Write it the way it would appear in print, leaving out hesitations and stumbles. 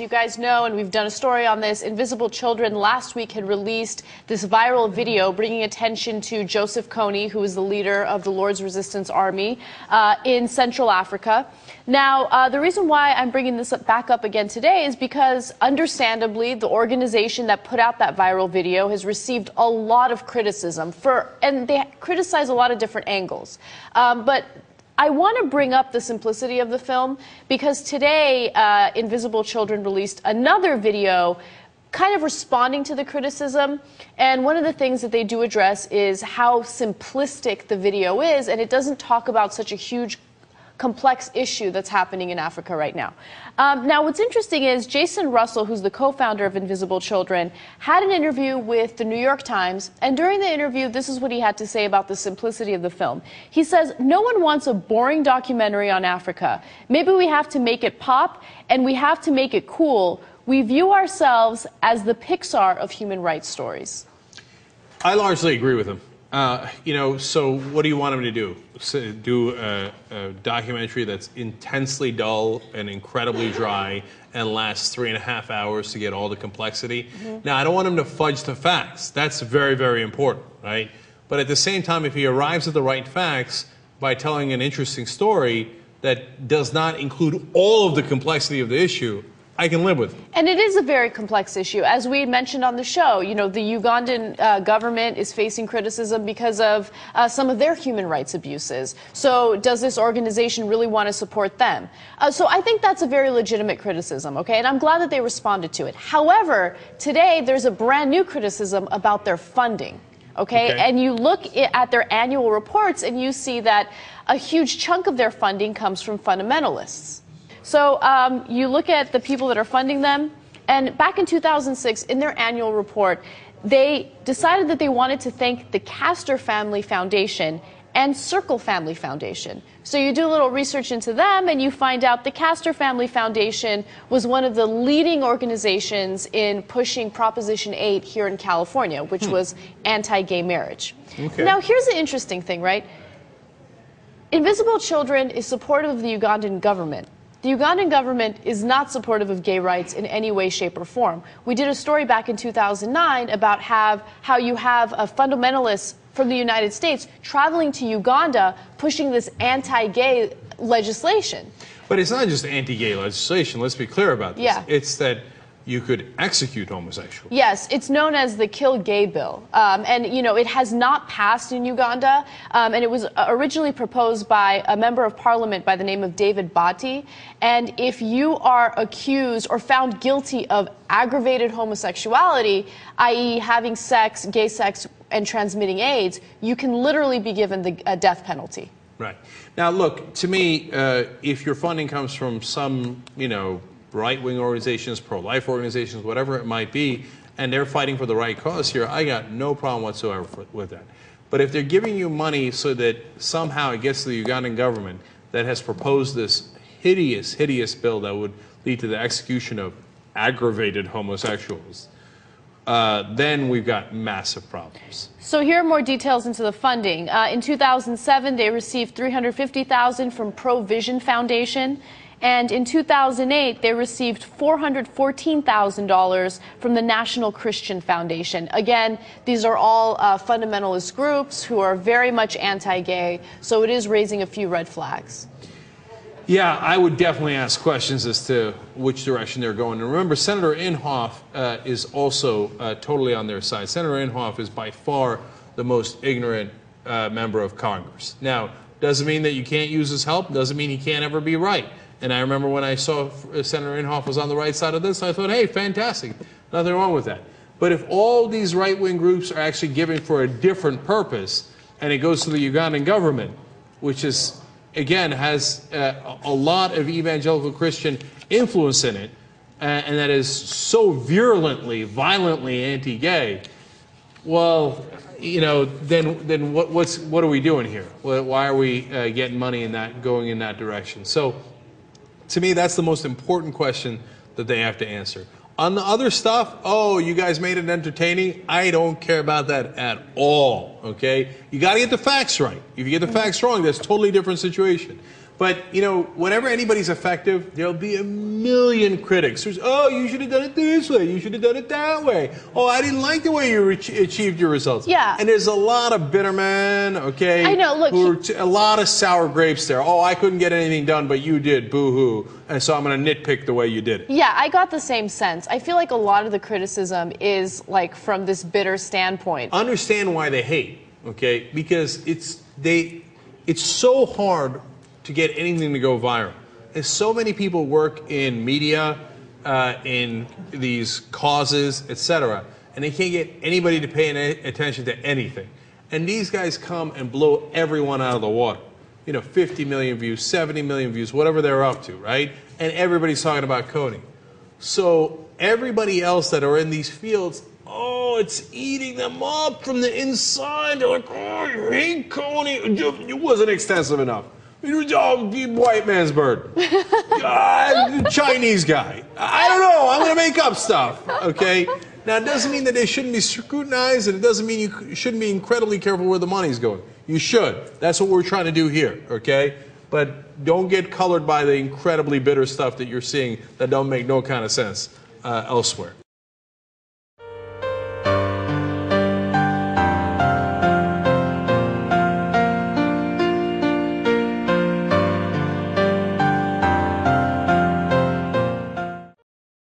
as you guys know, and we've done a story on this, Invisible Children last week had released this viral video bringing attention to Joseph Kony, who is the leader of the Lord's Resistance Army in Central Africa. Now, the reason why I'm bringing this back up again today is because, understandably, the organization that put out that viral video has received a lot of criticism and they criticize a lot of different angles. But I want to bring up the simplicity of the film because today Invisible Children released another video kind of responding to the criticism, and one of the things that they do address is how simplistic the video is, and it doesn't talk about such a huge complex issue that's happening in Africa right now. Now, what's interesting is Jason Russell, who's the co-founder of Invisible Children, had an interview with the New York Times, and during the interview, this is what he had to say about the simplicity of the film. He says, "No one wants a boring documentary on Africa. Maybe we have to make it pop, and we have to make it cool. We view ourselves as the Pixar of human rights stories." I largely agree with him. So what do you want him to do? Do a documentary that's intensely dull and incredibly dry and lasts 3.5 hours to get all the complexity? Now, I don't want him to fudge the facts. That's very, very important, right? But at the same time, if he arrives at the right facts by telling an interesting story that does not include all of the complexity of the issue, I can live with it. And it is a very complex issue. As we mentioned on the show, you know, the Ugandan government is facing criticism because of some of their human rights abuses. So does this organization really want to support them? So I think that's a very legitimate criticism, okay? And I'm glad that they responded to it. However, today there's a brand new criticism about their funding. Okay? And you look at their annual reports and you see that a huge chunk of their funding comes from fundamentalists. So you look at the people that are funding them, and back in 2006, in their annual report, they decided that they wanted to thank the Castor Family Foundation and Circle Family Foundation. So you do a little research into them, and you find out the Castor Family Foundation was one of the leading organizations in pushing Proposition 8 here in California, which was anti-gay marriage. Now, here's the interesting thing, right? Invisible Children is supportive of the Ugandan government. The Ugandan government is not supportive of gay rights in any way, shape, or form. We did a story back in 2009 about how you have a fundamentalist from the United States traveling to Uganda pushing this anti-gay legislation. But it's not just anti-gay legislation. Let's be clear about this. Yeah. It's that you could execute homosexuals. Yes, it's known as the Kill Gay Bill. And, you know, it has not passed in Uganda. And it was originally proposed by a member of parliament by the name of David Bati. And if you are accused or found guilty of aggravated homosexuality, i.e. having sex, gay sex, and transmitting AIDS, you can literally be given the death penalty. Right. Now, look, to me, if your funding comes from some, right-wing organizations, pro-life organizations, whatever it might be, and they're fighting for the right cause here, I got no problem whatsoever with that. But if they're giving you money so that somehow it gets to the Ugandan government that has proposed this hideous, hideous bill that would lead to the execution of aggravated homosexuals, then we've got massive problems. So here are more details into the funding. In 2007, they received $350,000 from Provision Foundation. And in 2008, they received $414,000 from the National Christian Foundation. Again, these are all fundamentalist groups who are very much anti-gay, so it is raising a few red flags. Yeah, I would definitely ask questions as to which direction they're going. And remember, Senator Inhofe is also totally on their side. Senator Inhofe is by far the most ignorant member of Congress. Now, doesn't mean that you can't use his help, doesn't mean he can't ever be right. And I remember when I saw Senator Inhofe was on the right side of this, I thought, hey, fantastic, nothing wrong with that. But if all these right-wing groups are actually giving for a different purpose, and it goes to the Ugandan government, which is, again, has a lot of evangelical Christian influence in it, and that is so virulently, violently anti-gay, well, then what are we doing here? Why are we getting money going in that direction? So, to me, that's the most important question that they have to answer. On the other stuff, oh, you guys made it entertaining. I don't care about that at all, okay? You got to get the facts right. If you get the facts wrong, that's a totally different situation. But, you know, whenever anybody's effective, there'll be a million critics. There's, oh, you should have done it this way. You should have done it that way. Oh, I didn't like the way you achieved your results. Yeah. And there's a lot of bitter men, okay? I know, look. A lot of sour grapes there. Oh, I couldn't get anything done, but you did. Boo-hoo. And so I'm going to nitpick the way you did it. Yeah, I got the same sense. I feel like a lot of the criticism is, like, from this bitter standpoint. Understand why they hate, okay? Because it's so hard to get anything to go viral. There's so many people work in media, in these causes, etc., and they can't get anybody to pay any attention to anything. And these guys come and blow everyone out of the water. You know, 50 million views, 70 million views, whatever they're up to, right? And everybody's talking about Kony. So everybody else that are in these fields, oh, it's eating them up from the inside. They're like, oh, I hate Kony. It wasn't extensive enough. White man's bird. Chinese guy. I don't know. I'm going to make up stuff. Okay? Now, it doesn't mean that they shouldn't be scrutinized, and it doesn't mean you shouldn't be incredibly careful where the money's going. You should. That's what we're trying to do here. Okay? But don't get colored by the incredibly bitter stuff that you're seeing that don't make no kind of sense elsewhere.